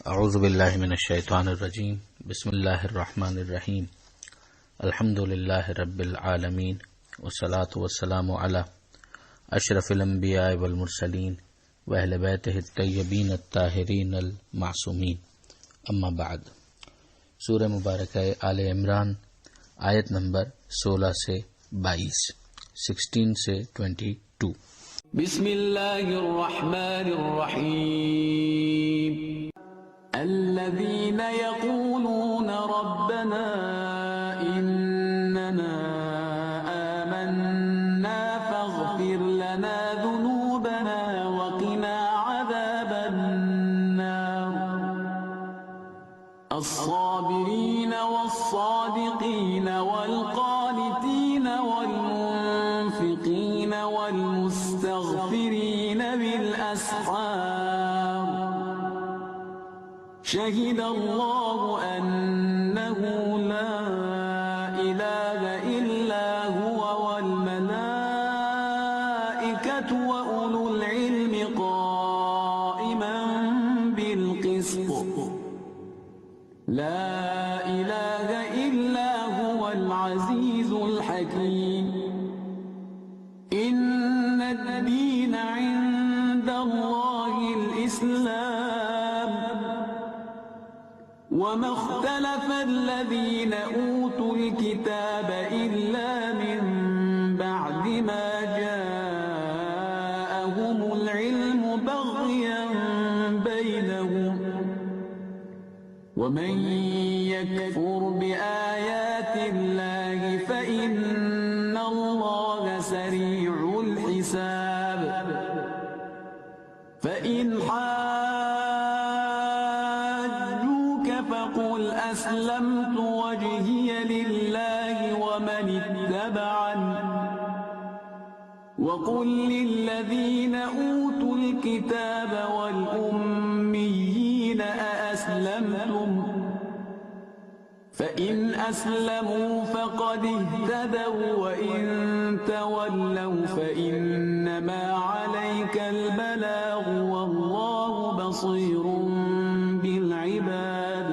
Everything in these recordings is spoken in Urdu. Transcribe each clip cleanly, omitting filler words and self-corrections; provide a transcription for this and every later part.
اعوذ باللہ من الشیطان الرجیم بسم اللہ الرحمن الرحیم الحمد للہ رب العالمین والصلاة والسلام علی اشرف الانبیاء والمرسلین واہل بیتہ الطیبین الطاہرین المعصومین اما بعد۔ سورہ مبارکہ آل عمران آیت نمبر 16 سے 22، 16 سے 22۔ بسم اللہ الرحمن الرحیم۔ الذين يقولون ربنا إننا آمنا فاغفر لنا ذنوبنا وقنا عذاب النار الصابرين والصادقين والقانتين والمنفقين والمستغفرين بالأسحار شهد الله أنه لا إله إلا هو والملائكة وأولو العلم قائما بالقسط لا إله إلا هو العزيز الحكيم إن الدين عند الله الإسلام وما اختلف الذين أوتوا الكتاب إلا من بعد ما جاءهم العلم بغيا بينهم ومن يكفر بآيات الله فإن الله سريع الحساب فإن فقل أسلمت وجهي لله ومن اتبعني وقل للذين أوتوا الكتاب والأميين أأسلمتم فإن أسلموا فقد اهتدوا وإن تولوا فإنما عليك البلاغ والله بصير بالعباد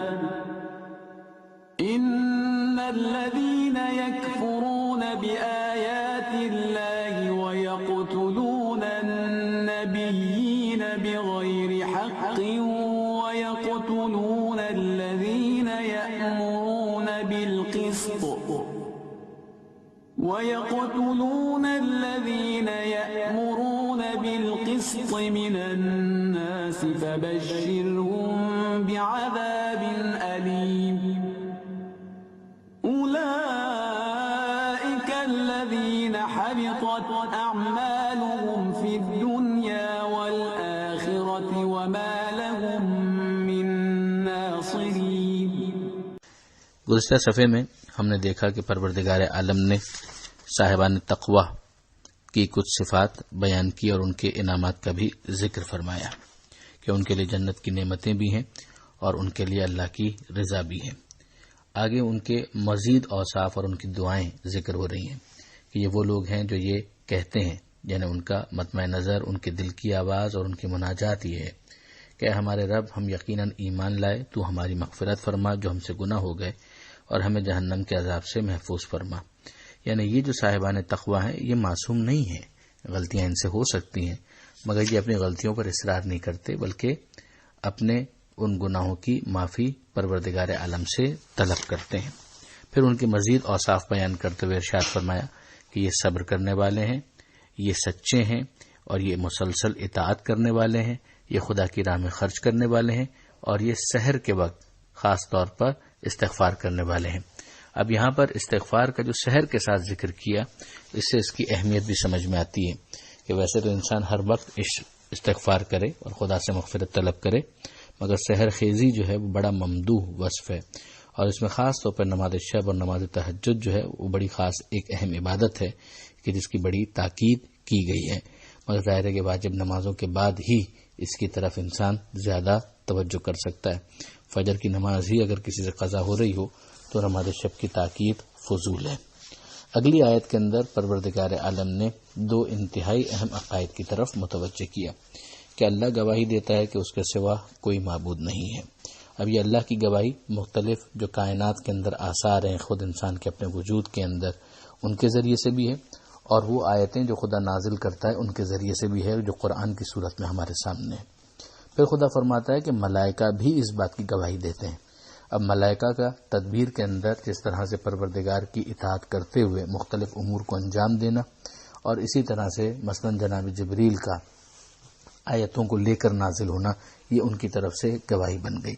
إن الذين يكفرون بآيات الله ويقتلون النبيين بغير حق ويقتلون الذين يأمرون بالقسط من الناس فبشرهم بعذاب أليم أولئك الذين حبطت أعمالهم في الدنيا والآخرة وما لهم من ناصرين۔ گزشتہ صفحے میں ہم نے دیکھا کہ پروردگار عالم نے صاحبان تقوی کی کچھ صفات بیان کی اور ان کے انعامات کا بھی ذکر فرمایا کہ ان کے لیے جنت کی نعمتیں بھی ہیں اور ان کے لیے اللہ کی رضا بھی ہے۔ آگے ان کے مزید اوصاف اور ان کی دعائیں ذکر ہو رہی ہیں کہ یہ وہ لوگ ہیں جو یہ کہتے ہیں، یعنی ان کا مطمع نظر، ان کے دل کی آواز اور ان کی مناجات یہ ہے کہ ہمارے رب، ہم یقیناً ایمان لائے، تو ہماری مغفرت فرما جو ہم سے گناہ ہو گئے اور ہمیں جہنم کے عذاب سے محفوظ فرما۔ یعنی یہ جو صاحبان تقوی ہیں یہ معصوم نہیں ہیں، غلطیاں ان سے ہو سکتی ہیں، مگر یہ اپنی غلطیوں پر اصرار نہیں کرتے بلکہ اپنے ان گناہوں کی معافی پروردگار عالم سے طلب کرتے ہیں۔ پھر ان کے مزید اوصاف بیان کرتے ہوئے ارشاد فرمایا کہ یہ صبر کرنے والے ہیں، یہ سچے ہیں اور یہ مسلسل اطاعت کرنے والے ہیں، یہ خدا کی راہ میں خرچ کرنے والے ہیں اور یہ سحر کے وقت خاص طور پر استغفار کرنے والے ہیں۔ اب یہاں پر استغفار کا جو سحر کے ساتھ ذکر کیا، اس سے اس کی اہمیت بھی سمجھ میں آتی ہے کہ ویسے تو انسان ہر وقت استغفار کرے اور خدا سے مغفرت طلب کرے، مگر سحر خیزی جو ہے وہ بڑا ممدوح وصف ہے، اور اس میں خاص طور پر نماز شب اور نماز تہجد جو ہے وہ بڑی خاص ایک اہم عبادت ہے کہ جس کی بڑی تاکید کی گئی ہے، مگر ظاہر ہے کہ واجب نمازوں کے بعد ہی اس کی طرف انسان زیادہ توجہ کر سکتا ہے۔ فجر کی نماز ہی اگر کسی سے قضا ہو رہی ہو تو نماز شب کی تاکید فضول ہے۔ اگلی آیت کے اندر پروردگار عالم نے دو انتہائی اہم عقائد کی طرف متوجہ کیا کہ اللہ گواہی دیتا ہے کہ اس کے سوا کوئی معبود نہیں ہے۔ اب یہ اللہ کی گواہی مختلف جو کائنات کے اندر آثار ہیں خود انسان کے اپنے وجود کے اندر، ان کے ذریعے سے بھی ہے، اور وہ آیتیں جو خدا نازل کرتا ہے ان کے ذریعے سے بھی ہے جو قرآن کی صورت میں ہمارے سامنے ہے۔ پھر خدا فرماتا ہے کہ ملائکہ بھی اس بات کی گواہی دیتے ہیں۔ اب ملائکہ کا تدبیر کے اندر جس طرح سے پروردگار کی اطاعت کرتے ہوئے مختلف امور کو انجام دینا، اور اسی طرح سے مثلا جناب جبریل کا آیتوں کو لے کر نازل ہونا، یہ ان کی طرف سے گواہی بن گئی۔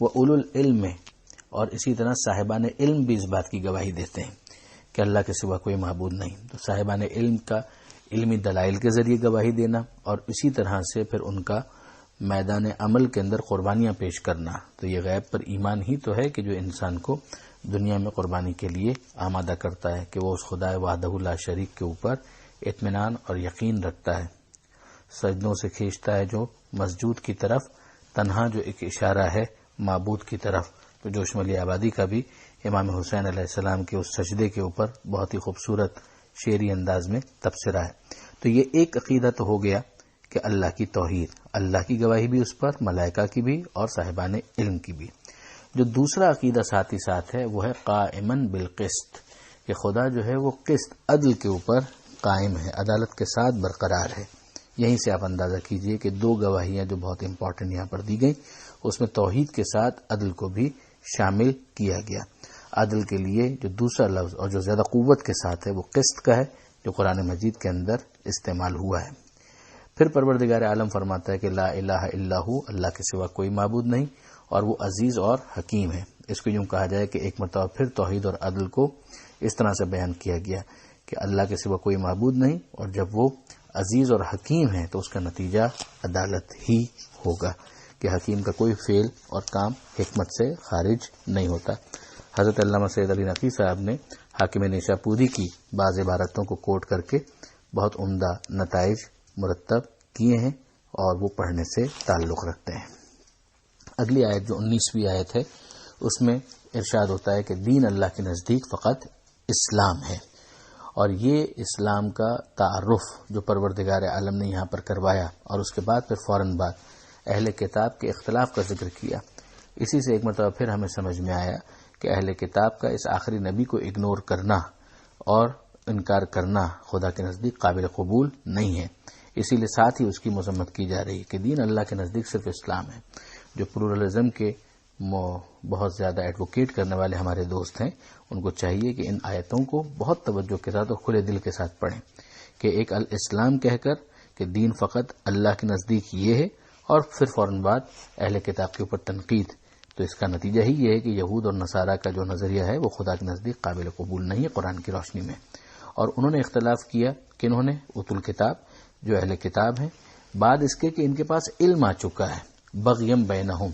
وہ اولو العلم میں، اور اسی طرح صاحبان علم بھی اس بات کی گواہی دیتے ہیں کہ اللہ کے سوا کوئی معبود نہیں۔ تو صاحبان علم کا علمی دلائل کے ذریعے گواہی دینا، اور اسی طرح سے پھر ان کا میدان عمل کے اندر قربانیاں پیش کرنا، تو یہ غیب پر ایمان ہی تو ہے کہ جو انسان کو دنیا میں قربانی کے لیے آمادہ کرتا ہے، کہ وہ اس خدا وحدہ لا شریک کے اوپر اطمینان اور یقین رکھتا ہے، سجدوں سے کھینچتا ہے جو مسجود کی طرف، تنہا جو ایک اشارہ ہے معبود کی طرف۔ تو جوش ملی آبادی کا بھی امام حسین علیہ السلام کے اس سجدے کے اوپر بہت ہی خوبصورت شعری انداز میں تبصرہ ہے۔ تو یہ ایک عقیدہ تو ہو گیا کہ اللہ کی توحید، اللہ کی گواہی بھی اس پر، ملائکہ کی بھی اور صاحبان علم کی بھی۔ جو دوسرا عقیدہ ساتھ ہی ساتھ ہے وہ ہے قائمن بالقسط، کہ خدا جو ہے وہ قسط، عدل کے اوپر قائم ہے، عدالت کے ساتھ برقرار ہے۔ یہیں سے آپ اندازہ کیجئے کہ دو گواہیاں جو بہت امپورٹنٹ یہاں پر دی گئیں، اس میں توحید کے ساتھ عدل کو بھی شامل کیا گیا۔ عدل کے لیے جو دوسرا لفظ اور جو زیادہ قوت کے ساتھ ہے وہ قسط کا ہے، جو قرآن مجید کے اندر استعمال ہوا ہے۔ پھر پروردگار عالم فرماتا ہے کہ لا الہ الا ہو، اللہ کے سوا کوئی معبود نہیں، اور وہ عزیز اور حکیم ہے۔ اس کو یوں کہا جائے کہ ایک مرتبہ پھر توحید اور عدل کو اس طرح سے بیان کیا گیا کہ اللہ کے سوا کوئی معبود نہیں، اور جب وہ عزیز اور حکیم ہے تو اس کا نتیجہ عدالت ہی ہوگا، کہ حکیم کا کوئی فعل اور کام حکمت سے خارج نہیں ہوتا۔ حضرت علامہ سید علی نقوی صاحب نے حاکم نیشاپوری کی بعض عبارتوں کو کوٹ کر کے بہت عمدہ نتائج مرتب کیے ہیں، اور وہ پڑھنے سے تعلق رکھتے ہیں۔ اگلی آیت جو 19ویں آیت ہے، اس میں ارشاد ہوتا ہے کہ دین اللہ کے نزدیک فقط اسلام ہے، اور یہ اسلام کا تعارف جو پروردگار عالم نے یہاں پر کروایا، اور اس کے بعد پھر فوراً بعد اہل کتاب کے اختلاف کا ذکر کیا۔ اسی سے ایک مرتبہ پھر ہمیں سمجھ میں آیا کہ اہل کتاب کا اس آخری نبی کو اگنور کرنا اور انکار کرنا خدا کے نزدیک قابل قبول نہیں ہے۔ اسی لیے ساتھ ہی اس کی مذمت کی جا رہی ہے کہ دین اللہ کے نزدیک صرف اسلام ہے۔ جو پلورلزم کے بہت زیادہ ایڈوکیٹ کرنے والے ہمارے دوست ہیں، ان کو چاہیے کہ ان آیتوں کو بہت توجہ کے ساتھ اور کھلے دل کے ساتھ پڑھیں، کہ ایک الاسلام کہہ کر کہ دین فقط اللہ کے نزدیک یہ ہے، اور پھر فوراً بعد اہل کتاب کے اوپر تنقید، تو اس کا نتیجہ ہی یہ ہے کہ یہود اور نصارہ کا جو نظریہ ہے وہ خدا کے نزدیک قابل قبول نہیں ہے قرآن کی روشنی میں۔ اور انہوں نے اختلاف کیا کہ انہوں نے اوتل کتاب جو اہل کتاب ہیں، بعد اس کے کہ ان کے پاس علم آ چکا ہے، بغیم بینہم،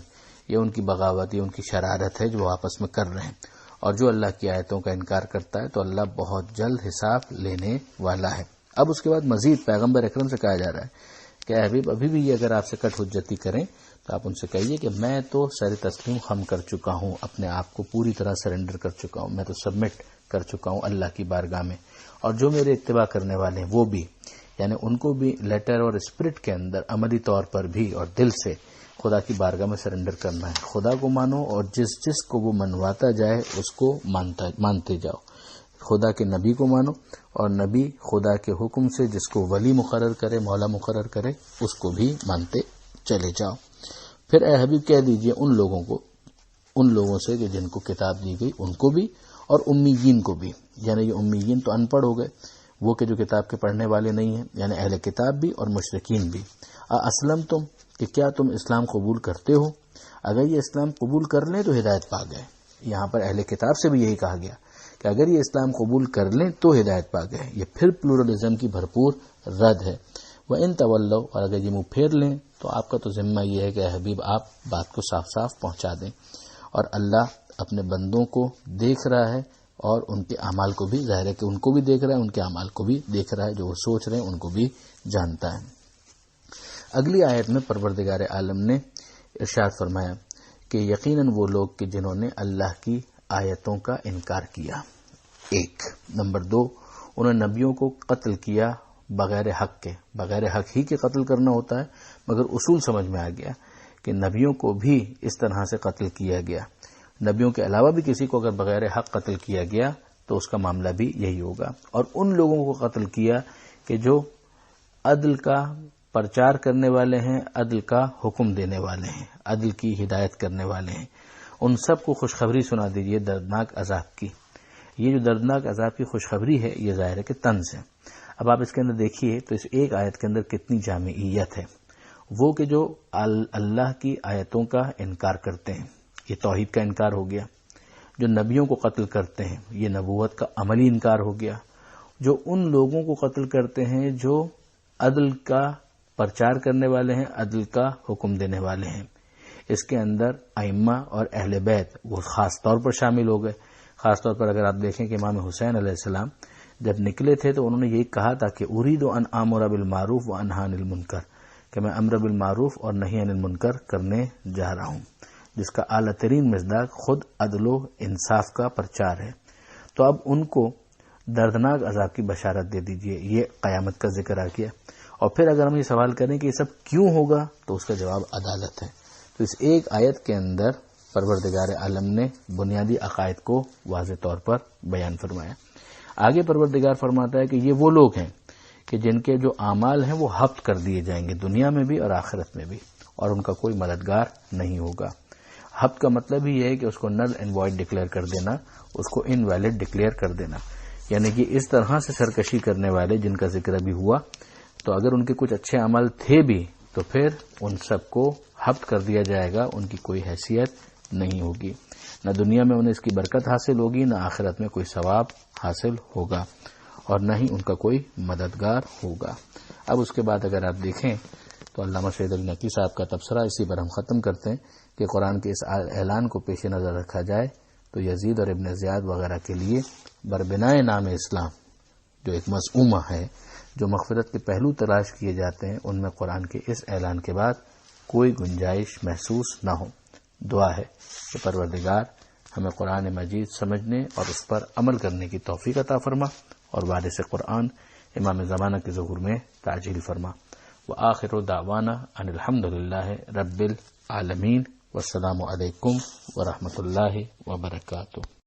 یہ ان کی بغاوت، یہ ان کی شرارت ہے جو آپس میں کر رہے ہیں، اور جو اللہ کی آیتوں کا انکار کرتا ہے تو اللہ بہت جلد حساب لینے والا ہے۔ اب اس کے بعد مزید پیغمبر اکرم سے کہا جا رہا ہے کہ اے حبیب، ابھی بھی یہ اگر آپ سے کٹ حجتی کریں تو آپ ان سے کہیے کہ میں تو سر تسلیم خم کر چکا ہوں، اپنے آپ کو پوری طرح سرنڈر کر چکا ہوں، میں تو سبمٹ کر چکا ہوں اللہ کی بارگاہ میں، اور جو میرے اتباع کرنے والے ہیں وہ بھی، یعنی ان کو بھی لیٹر اور اسپرٹ کے اندر عملی طور پر بھی اور دل سے خدا کی بارگاہ میں سرنڈر کرنا ہے۔ خدا کو مانو، اور جس جس کو وہ منواتا جائے اس کو مانتے جاؤ۔ خدا کے نبی کو مانو، اور نبی خدا کے حکم سے جس کو ولی مقرر کرے، مولا مقرر کرے، اس کو بھی مانتے چلے جاؤ۔ پھر اے حبیب کہہ دیجئے ان لوگوں سے کہ جن کو کتاب دی گئی، ان کو بھی اور امیین کو بھی، یعنی یہ امیین تو ان پڑھ ہو گئے، وہ کہ جو کتاب کے پڑھنے والے نہیں ہیں، یعنی اہل کتاب بھی اور مشرکین بھی۔ اسلم تم، کہ کیا تم اسلام قبول کرتے ہو؟ اگر یہ اسلام قبول کر لیں تو ہدایت پا گئے۔ یہاں پر اہل کتاب سے بھی یہی کہا گیا کہ اگر یہ اسلام قبول کر لیں تو ہدایت پا گئے۔ یہ پھر پلورلزم کی بھرپور رد ہے۔ وَإِن تَوَلَّوْا، اور اگر یہ منہ پھیر لیں تو آپ کا تو ذمہ یہ ہے کہ اے حبیب آپ بات کو صاف صاف پہنچا دیں، اور اللہ اپنے بندوں کو دیکھ رہا ہے، اور ان کے اعمال کو بھی، ظاہر ہے کہ ان کو بھی دیکھ رہا ہے، ان کے اعمال کو بھی دیکھ رہا ہے، جو وہ سوچ رہے ہیں ان کو بھی جانتا ہے۔ اگلی آیت میں پروردگار عالم نے ارشاد فرمایا کہ یقیناً وہ لوگ کہ جنہوں نے اللہ کی آیتوں کا انکار کیا، ایک نمبر 2، انہوں نے نبیوں کو قتل کیا بغیر حق کے۔ بغیر حق ہی کے قتل کرنا ہوتا ہے، مگر اصول سمجھ میں آ گیا کہ نبیوں کو بھی اس طرح سے قتل کیا گیا. نبیوں کے علاوہ بھی کسی کو اگر بغیر حق قتل کیا گیا تو اس کا معاملہ بھی یہی ہوگا. اور ان لوگوں کو قتل کیا کہ جو عدل کا پرچار کرنے والے ہیں، عدل کا حکم دینے والے ہیں، عدل کی ہدایت کرنے والے ہیں، ان سب کو خوشخبری سنا دیجیے دردناک عذاب کی. یہ جو دردناک عذاب کی خوشخبری ہے یہ ظاہر ہے کہ طنز ہے. اب آپ اس کے اندر دیکھیے تو اس ایک آیت کے اندر کتنی جامعیت ہے. وہ کہ جو اللہ کی آیتوں کا انکار کرتے ہیں، یہ توحید کا انکار ہو گیا. جو نبیوں کو قتل کرتے ہیں یہ نبوت کا عملی انکار ہو گیا. جو ان لوگوں کو قتل کرتے ہیں جو عدل کا پرچار کرنے والے ہیں، عدل کا حکم دینے والے ہیں، اس کے اندر ائمہ اور اہل بیت وہ خاص طور پر شامل ہو گئے. خاص طور پر اگر آپ دیکھیں کہ امام حسین علیہ السلام جب نکلے تھے تو انہوں نے یہی کہا تھا کہ اريد ان آمر بالمعروف وانہی عن المنکر، کہ میں امر بالمعروف اور نہی عن المنکر کرنے جا رہا ہوں، جس کا اعلیٰ ترین مصداق خود عدل و انصاف کا پرچار ہے. تو اب ان کو دردناک عذاب کی بشارت دے دیجئے. یہ قیامت کا ذکر آ گیا. اور پھر اگر ہم یہ سوال کریں کہ یہ سب کیوں ہوگا تو اس کا جواب عدالت ہے. تو اس ایک آیت کے اندر پروردگار عالم نے بنیادی عقائد کو واضح طور پر بیان فرمایا. آگے پروردگار فرماتا ہے کہ یہ وہ لوگ ہیں کہ جن کے جو اعمال ہیں وہ حبط کر دیے جائیں گے دنیا میں بھی اور آخرت میں بھی، اور ان کا کوئی مددگار نہیں ہوگا. حبط کا مطلب ہی یہ ہے کہ اس کو نل اینڈ وائڈ ڈکلیئر کر دینا، اس کو انویلڈ ڈکلیئر کر دینا. یعنی کہ اس طرح سے سرکشی کرنے والے جن کا ذکر ابھی ہوا، تو اگر ان کے کچھ اچھے عمل تھے بھی تو پھر ان سب کو حبط کر دیا جائے گا، ان کی کوئی حیثیت نہیں ہوگی. نہ دنیا میں انہیں اس کی برکت حاصل ہوگی، نہ آخرت میں کوئی ثواب حاصل ہوگا، اور نہ ہی ان کا کوئی مددگار ہوگا. اب اس کے بعد اگر آپ دیکھیں تو علامہ شہید علی نقوی صاحب کا تبصرہ اسی پر ہم ختم کرتے ہیں کہ قرآن کے اس اعلان کو پیش نظر رکھا جائے تو یزید اور ابن زیاد وغیرہ کے لیے بربنائے نام اسلام جو ایک مزعومہ ہے، جو مغفرت کے پہلو تلاش کیے جاتے ہیں، ان میں قرآن کے اس اعلان کے بعد کوئی گنجائش محسوس نہ ہو. دعا ہے کہ پروردگار ہمیں قرآن مجید سمجھنے اور اس پر عمل کرنے کی توفیق عطا فرما، اور وارث قرآن امام زمانہ کے ظہور میں تعجیل فرما. وآخر دعوانا ان الحمدللہ رب العالمین، والسلام علیکم ورحمۃ اللہ وبرکاتہ.